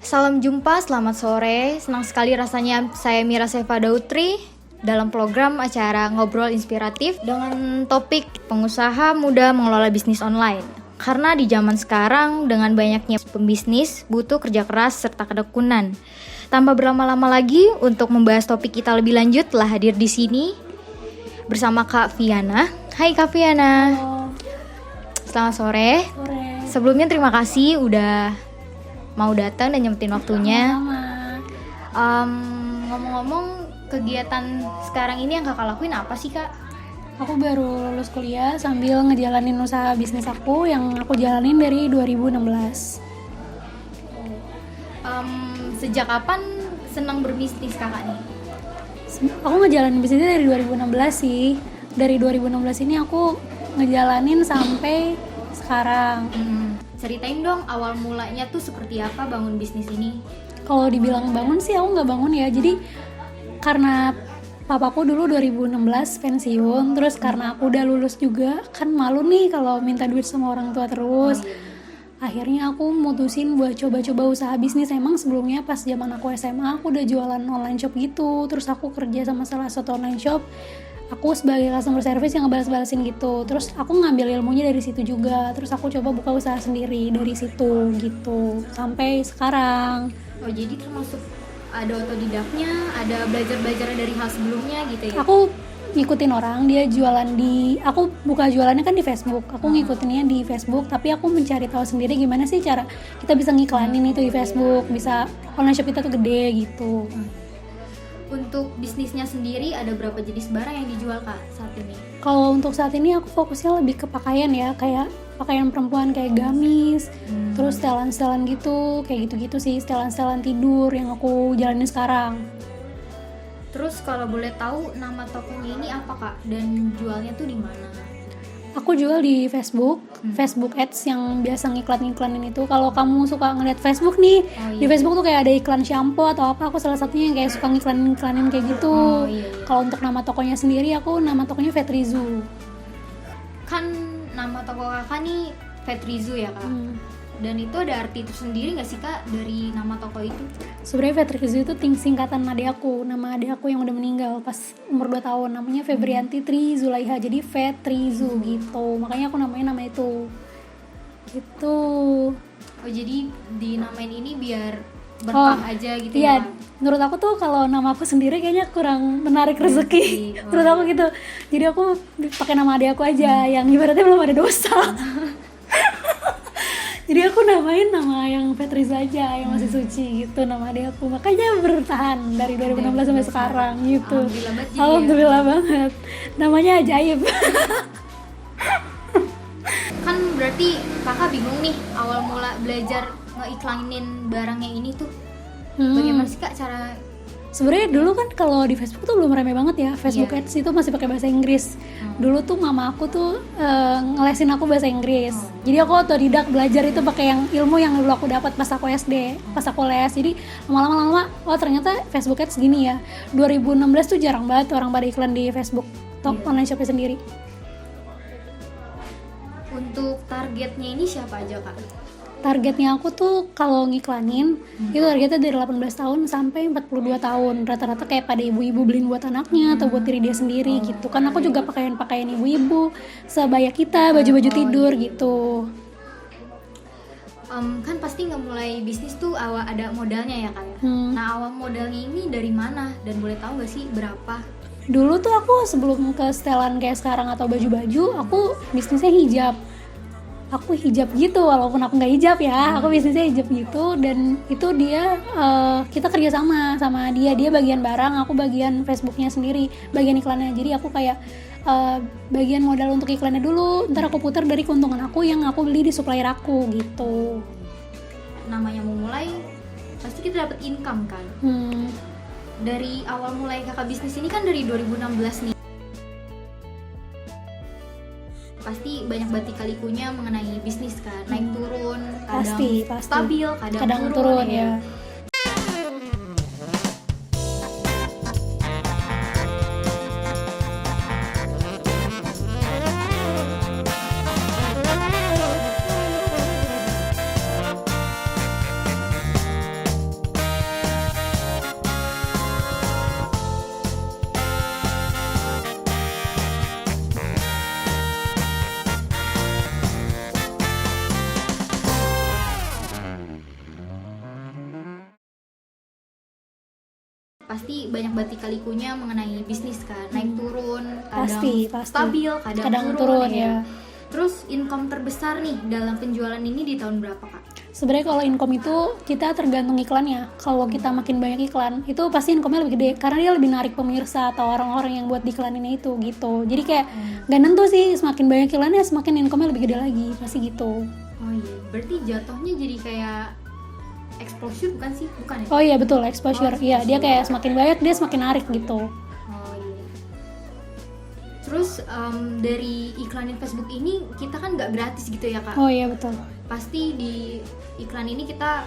Salam jumpa, selamat sore. Senang sekali rasanya saya Mira Seva Dautri dalam program acara Ngobrol Inspiratif dengan topik pengusaha muda mengelola bisnis online. Karena di zaman sekarang dengan banyaknya pembisnis butuh kerja keras serta ketekunan. Tanpa berlama-lama lagi untuk membahas topik kita lebih lanjut telah hadir di sini bersama Kak Viana. Hai Kak Viana. Halo. Selamat sore. Sebelumnya terima kasih udah mau datang dan nyempetin waktunya. Ngomong-ngomong, kegiatan sekarang ini yang kakak lakuin apa sih kak? Aku baru lulus kuliah sambil ngejalanin usaha bisnis aku yang aku jalanin dari 2016. Sejak kapan senang berbisnis kakak nih? Aku ngejalanin bisnisnya dari 2016 sih. Dari 2016 ini aku ngejalanin sampai sekarang. Ceritain dong awal mulanya tuh seperti apa bangun bisnis ini? Kalau dibilang bangun sih aku nggak bangun ya. Jadi karena papaku dulu 2016 pensiun, terus karena aku udah lulus juga kan malu nih kalau minta duit sama orang tua terus. Akhirnya aku mutusin buat coba-coba usaha bisnis. Emang sebelumnya pas zaman aku SMA aku udah jualan online shop gitu. Terus aku kerja sama salah satu online shop. Aku sebagai customer service yang ngebalas-balasin gitu. Terus aku ngambil ilmunya dari situ juga. Terus aku coba buka usaha sendiri dari situ gitu. Sampai sekarang. Oh jadi termasuk ada otodidaknya, ada belajar-belajar dari hal sebelumnya gitu ya? Aku ngikutin orang, dia jualan aku buka jualannya kan di Facebook. Aku ngikutinnya di Facebook, tapi aku mencari tahu sendiri gimana sih cara kita bisa ngiklanin itu di Facebook, bisa online shop kita tuh gede gitu. Untuk bisnisnya sendiri ada berapa jenis barang yang dijual kak saat ini? Kalau untuk saat ini aku fokusnya lebih ke pakaian ya, kayak pakaian perempuan kayak gamis, terus setelan-setelan gitu, kayak gitu-gitu sih, setelan-setelan tidur yang aku jalanin sekarang. Terus kalau boleh tahu nama tokonya ini apa kak dan jualnya tuh di mana? Aku jual di Facebook, Facebook Ads yang biasa ngiklan-ngiklanin itu. Kalau kamu suka ngeliat Facebook nih, di Facebook tuh kayak ada iklan shampoo atau apa, aku salah satunya yang kayak suka ngiklan-ngiklanin kayak gitu. Kalau untuk nama tokonya sendiri, aku nama tokonya Fetrizu. Kan nama toko kakak nih Fetrizu ya kak? Dan itu ada arti tersendiri nggak sih kak dari nama toko itu? Sebenarnya Fetrizu itu singkatan adik aku, nama adik aku yang udah meninggal pas umur 2 tahun, namanya Febrianti Tri Zulaiha, jadi Fetrizu gitu, makanya aku nama itu gitu. Oh jadi dinamain ini biar berkah aja gitu iya, ya? Menurut aku tuh kalau nama aku sendiri kayaknya kurang menarik rezeki. Menurut aku gitu, jadi aku pakai nama adik aku aja yang ibaratnya belum ada dosa. Jadi aku namain nama yang Fetriza aja, yang masih suci gitu nama adik aku. Makanya bertahan dari 2016 sampai sekarang gitu. Alhamdulillah banget. Namanya ajaib. Kan berarti kakak bingung nih awal mula belajar ngeiklanin barangnya ini tuh. Bagaimana sih kak cara? Sebenarnya dulu kan kalau di Facebook tuh belum rame banget ya. Facebook Ads itu masih pakai bahasa Inggris. Dulu tuh mama aku tuh ngelesin aku bahasa Inggris. Jadi aku otodidak belajar itu pakai yang ilmu yang dulu aku dapat pas aku SD, pas aku les. Jadi lama-lama oh ternyata Facebook Ads gini ya. 2016 tuh jarang banget orang pada iklan di Facebook top online shopnya sendiri. Untuk targetnya ini siapa aja kak? Targetnya aku tuh kalau ngiklanin itu targetnya dari 18 tahun sampai 42 tahun. Rata-rata kayak pada ibu-ibu beliin buat anaknya atau buat diri dia sendiri gitu. Kan aku juga pakaian ibu-ibu, sebaya kita, baju-baju tidur gitu. Kan pasti ngemulai bisnis tuh awal ada modalnya ya kak ya? Nah awal modalnya ini dari mana? Dan boleh tahu gak sih berapa? Dulu tuh aku sebelum ke setelan kayak sekarang atau baju-baju, aku bisnisnya hijab. Aku hijab gitu, walaupun aku nggak hijab ya, aku bisnisnya hijab gitu. Dan itu dia kita kerja sama dia bagian barang, aku bagian Facebooknya sendiri, bagian iklannya. Jadi aku kayak bagian modal untuk iklannya dulu, ntar aku putar dari keuntungan aku yang aku beli di supplier aku gitu. Namanya mau mulai pasti kita dapat income kan. Dari awal mulai kakak bisnis ini kan dari 2016 nih, pasti banyak batik-kalikunya mengenai bisnis kan, naik turun, kadang pasti. stabil, kadang turun ya. pasti banyak lika-likunya mengenai bisnis kan, naik turun, kadang Pasti. stabil, kadang turun ya. ya. Terus income terbesar nih dalam penjualan ini di tahun berapa Kak? Sebenarnya kalau income itu kita tergantung iklannya. Kalau kita makin banyak iklan, itu pasti income-nya lebih gede karena dia lebih narik pemirsa atau orang-orang yang buat diiklaninnya itu gitu. Jadi kayak nggak nentu sih, semakin banyak iklannya semakin income-nya lebih gede lagi, pasti gitu. Oh iya, berarti jatuhnya jadi kayak exposure bukan sih? Bukan ya? Oh iya betul, exposure. Iya, dia kayak semakin banyak dia semakin narik gitu. Oh iya. Terus dari iklanin Facebook ini kita kan nggak gratis gitu ya Kak? Oh iya betul. Pasti di iklan ini kita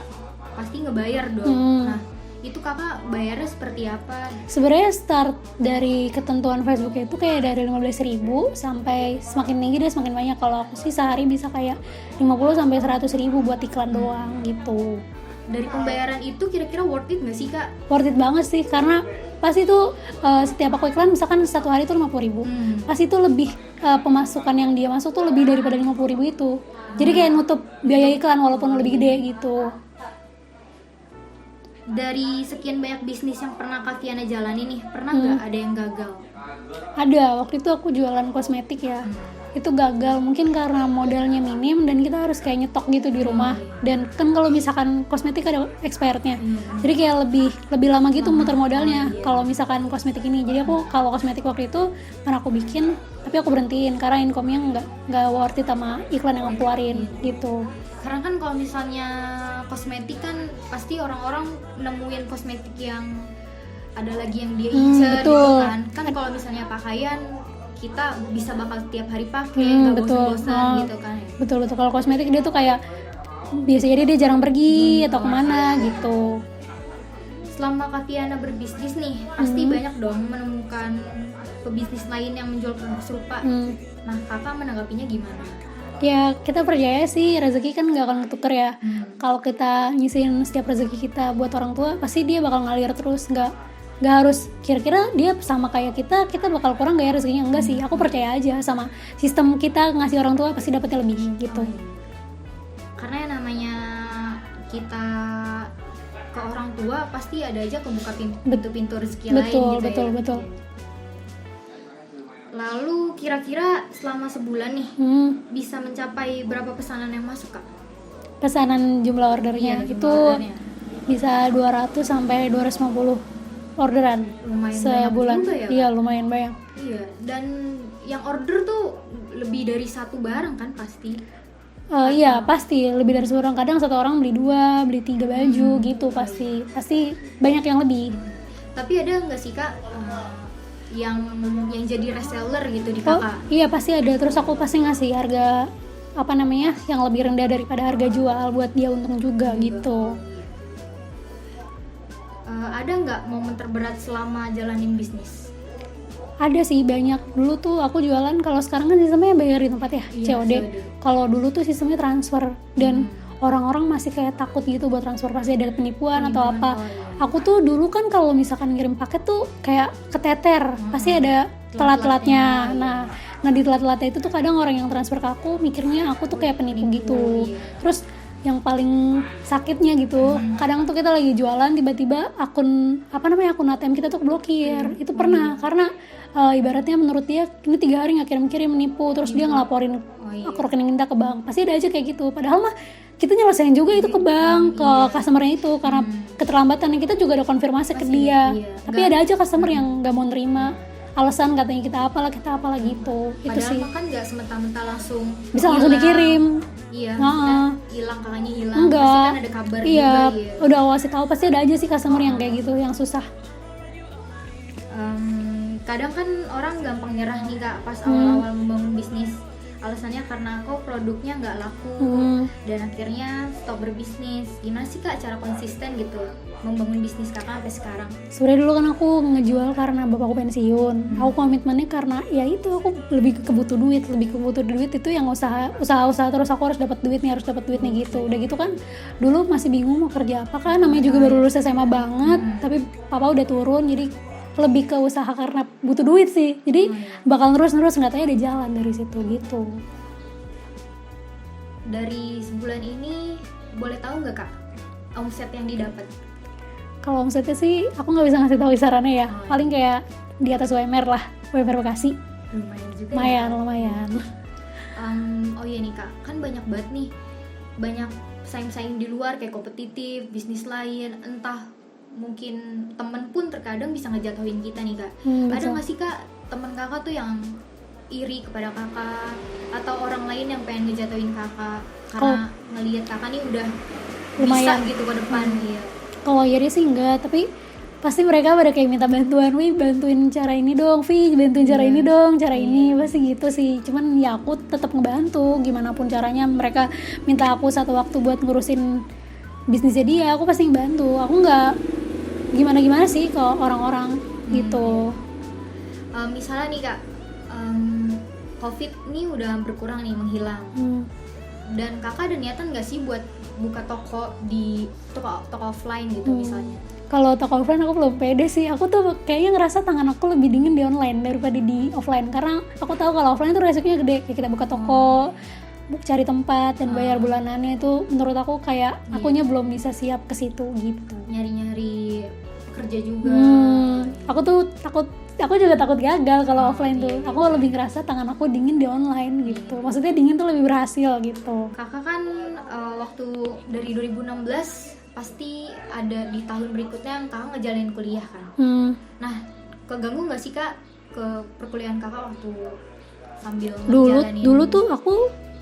pasti ngebayar dong. Nah, itu Kakak bayarnya seperti apa? Sebenarnya start dari ketentuan Facebook itu kayak dari 15.000 sampai semakin tinggi dia semakin banyak. Kalau aku sih sehari bisa kayak 50 sampai 100.000 buat iklan doang gitu. Dari pembayaran itu kira-kira worth it nggak sih Kak? Worth it banget sih karena pas itu setiap aku iklan misalkan satu hari itu 50.000. Pas itu lebih pemasukan yang dia masuk tuh lebih daripada 50.000 itu. Jadi kayak nutup biaya iklan walaupun lebih gede gitu. Dari sekian banyak bisnis yang pernah Kak Tiana jalani nih, pernah nggak ada yang gagal? Ada, waktu itu aku jualan kosmetik ya. Itu gagal mungkin karena modalnya minim dan kita harus kayak nyetok gitu di rumah. Dan kan kalau misalkan kosmetik ada expirednya. Jadi kayak lebih lama gitu muter modalnya kalau misalkan kosmetik ini. Jadi aku kalau kosmetik waktu itu pernah aku bikin tapi aku berhentiin karena income-nya nggak worth it sama iklan yang aku keluarin gitu. Karena kan kalau misalnya kosmetik kan pasti orang-orang nemuin kosmetik yang ada lagi yang dia incer gitu betul. kan kalau misalnya pakaian kita bisa bakal tiap hari pakai, nggak bosan-bosan gitu kan ya. Betul kalau kosmetik dia tuh kayak biasanya dia jarang pergi atau kemana gitu. Selama Kak Tiana berbisnis nih pasti banyak dong menemukan pebisnis lain yang menjual produk serupa. Nah Kakak menanggapinya gimana? Ya kita percaya sih rezeki kan nggak akan ketuker ya. Kalau kita ngisiin setiap rezeki kita buat orang tua pasti dia bakal ngalir terus, nggak harus kira-kira dia sama kayak kita bakal kurang gak ya rezekinya. Enggak sih, aku percaya aja sama sistem kita ngasih orang tua pasti dapetnya lebih gitu. Karena yang namanya kita ke orang tua pasti ada aja kebuka pintu-pintu rezeki lain gitu ya. Betul. Lalu kira-kira selama sebulan nih bisa mencapai berapa pesanan yang masuk Kak? Pesanan jumlah ordernya itu bisa 200 sampai 250 orderan lumayan sebulan. Banyak juga ya? Iya lumayan banyak. Iya, dan yang order tuh lebih dari satu barang kan pasti? Iya pasti lebih dari seorang, kadang satu orang beli 2, beli 3 baju gitu pasti banyak yang lebih. Tapi ada nggak sih Kak yang jadi reseller gitu di Kakak? Iya pasti ada, terus aku pasti ngasih harga yang lebih rendah daripada harga jual buat dia untung juga gitu. Ada nggak momen terberat selama jalanin bisnis? Ada sih banyak. Dulu tuh aku jualan, kalau sekarang kan sistemnya bayar di tempat ya, COD. Kalau dulu tuh sistemnya transfer dan orang-orang masih kayak takut gitu buat transfer, pasti ada penipuan atau apa. Aku tuh dulu kan kalau misalkan ngirim paket tuh kayak keteter, pasti ada telat-telatnya. Nah di telat-telatnya itu tuh kadang orang yang transfer ke aku mikirnya aku tuh kayak penipu gitu. Terus yang paling sakitnya gitu, kadang tuh kita lagi jualan tiba-tiba akun ATM kita tuh blokir. Itu pernah karena ibaratnya menurut dia ini 3 hari nggak kirim-kirim, menipu, terus dia ngelaporin aku rekening kita ke bank. Pasti ada aja kayak gitu, padahal mah kita nyelesain juga itu ke bank, ke customernya itu karena keterlambatan. Kita juga ada konfirmasi ke dia, tapi ada aja customer yang nggak mau nerima alasan katanya kita apalah gitu. Padahal itu sih kan nggak semata-mata langsung bisa langsung dikirim. Iya, hilang, kakaknya hilang. Enggak. Pasti kan ada kabar juga ya. Udah kasih tahu, pasti ada aja sih customer yang kayak gitu, yang susah. Kadang kan orang gampang nyerah nih Kak pas awal-awal membangun bisnis. Alasannya karena kok produknya nggak laku dan akhirnya stop berbisnis. Gimana sih Kak cara konsisten gitu membangun bisnis Kakak sampai sekarang? Sebenarnya dulu kan aku ngejual karena bapakku pensiun. Aku komitmennya karena ya itu, aku lebih kebutuh duit itu yang usaha terus aku harus dapat duit nih gitu. Udah gitu kan dulu masih bingung mau kerja apa kan, namanya juga baru lulus SMA banget, tapi papa udah turun jadi lebih ke usaha karena butuh duit sih. Jadi bakal terus nggak tahu ada jalan dari situ gitu. Dari sebulan ini boleh tahu nggak Kak omset yang didapat? Kalau omsetnya sih aku nggak bisa ngasih tahu kisarannya ya. Paling kayak di atas UMR lah, UMR Bekasi. Lumayan juga. Lumayan. Oh iya nih Kak, kan banyak banget nih, banyak saing-saing di luar kayak kompetitif, bisnis lain, entah mungkin temen pun terkadang bisa ngejatuhin kita nih Kak. Ada nggak sih Kak temen Kakak tuh yang iri kepada Kakak atau orang lain yang pengen ngejatuhin Kakak karena ngelihat Kakak nih udah lumayan bisa gitu ke depan? Iya. Kalau iri sih enggak, tapi pasti mereka pada kayak minta bantuan, wih bantuin cara ini dong, Vi bantuin cara ini dong, cara ini, pasti gitu sih. Cuman ya aku tetap ngebantu gimana pun caranya. Mereka minta aku satu waktu buat ngurusin bisnisnya dia, aku pasti ngebantu. Aku nggak gimana sih ke orang-orang gitu. Misalnya nih Kak, COVID nih udah berkurang nih, menghilang. Dan Kakak ada niatan nggak sih buat buka toko di toko offline gitu misalnya? Kalau toko offline aku belum pede sih. Aku tuh kayaknya ngerasa tangan aku lebih dingin di online daripada di offline. Karena aku tahu kalau offline tuh resikonya gede. Kayak kita buka toko, cari tempat dan bayar bulanannya, itu menurut aku kayak akunya belum bisa siap ke situ gitu. Nyari-nyari kerja juga. Aku juga takut gagal kalau offline tuh. Aku lebih ngerasa tangan aku dingin di online gitu. Maksudnya dingin tuh lebih berhasil gitu. Kakak kan waktu dari 2016 pasti ada di tahun berikutnya yang Kakak ngejalanin kuliah kan. Nah, keganggu nggak sih Kak ke perkuliahan Kakak waktu sambil ngejalanin? Dulu tuh aku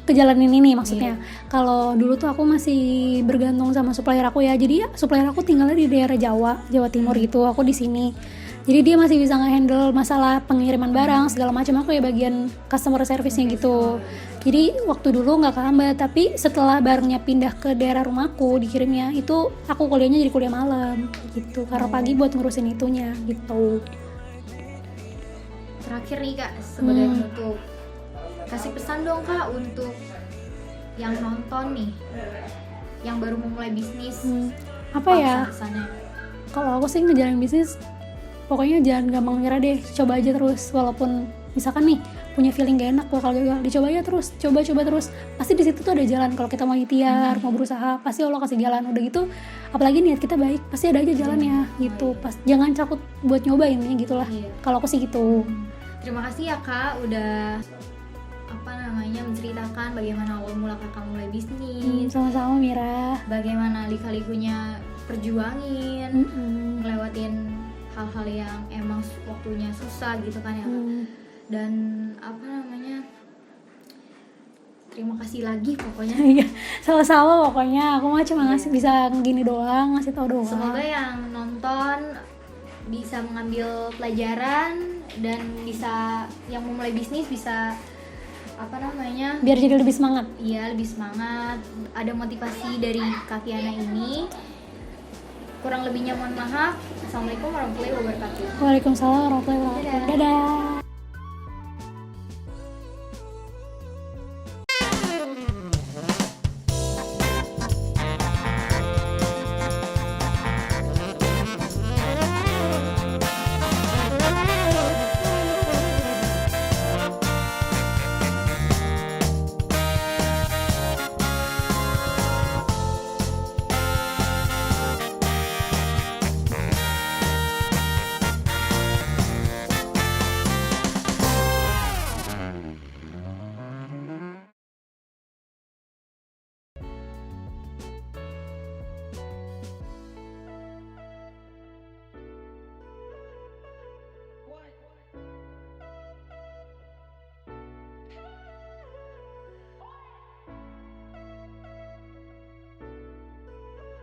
kejalanin ini maksudnya. Kalau dulu tuh aku masih bergantung sama supplier aku ya. Jadi supplier aku tinggalnya di daerah Jawa Timur gitu. Aku di sini. Jadi dia masih bisa nge-handle masalah pengiriman barang segala macam. Aku ya bagian customer service-nya gitu. Jadi waktu dulu nggak kehambat, tapi setelah barangnya pindah ke daerah rumahku dikirimnya, itu aku kuliahnya jadi kuliah malam gitu. Karena pagi buat ngurusin itunya gitu. Terakhir nih Kak, sebagai penutup, kasih pesan dong Kak untuk yang nonton nih, yang baru mau mulai bisnis. Apa ya? Pesannya? Kalau aku sih ngejalanin bisnis, pokoknya jangan gampang nyerah deh, coba aja terus. Walaupun misalkan nih punya feeling gak enak bakal gagal, dicoba aja terus, coba terus. Pasti di situ tuh ada jalan. Kalau kita mau ikhtiar, mau berusaha, pasti Allah kasih jalan. Udah gitu, apalagi niat kita baik, pasti ada aja jalannya gitu. Jangan takut buat nyobain ya gitulah. Kalau aku sih gitu. Terima kasih ya Kak udah menceritakan bagaimana awal mula Kakak mulai bisnis. Sama-sama Mira. Bagaimana lika-likunya perjuangin, ngelewatin hal-hal yang emang waktunya susah gitu kan ya. Dan terima kasih lagi pokoknya. Iya, sama-sama pokoknya. Aku mah cuma bisa gini doang, ngasih tau doang. Semoga yang nonton bisa mengambil pelajaran dan bisa yang mau mulai bisnis bisa biar jadi lebih semangat. Iya, lebih semangat. Ada motivasi dari Kak Tiana ini. Kurang lebihnya mohon maaf. Assalamualaikum warahmatullahi wabarakatuh. Waalaikumsalam warahmatullahi wabarakatuh. Dadah.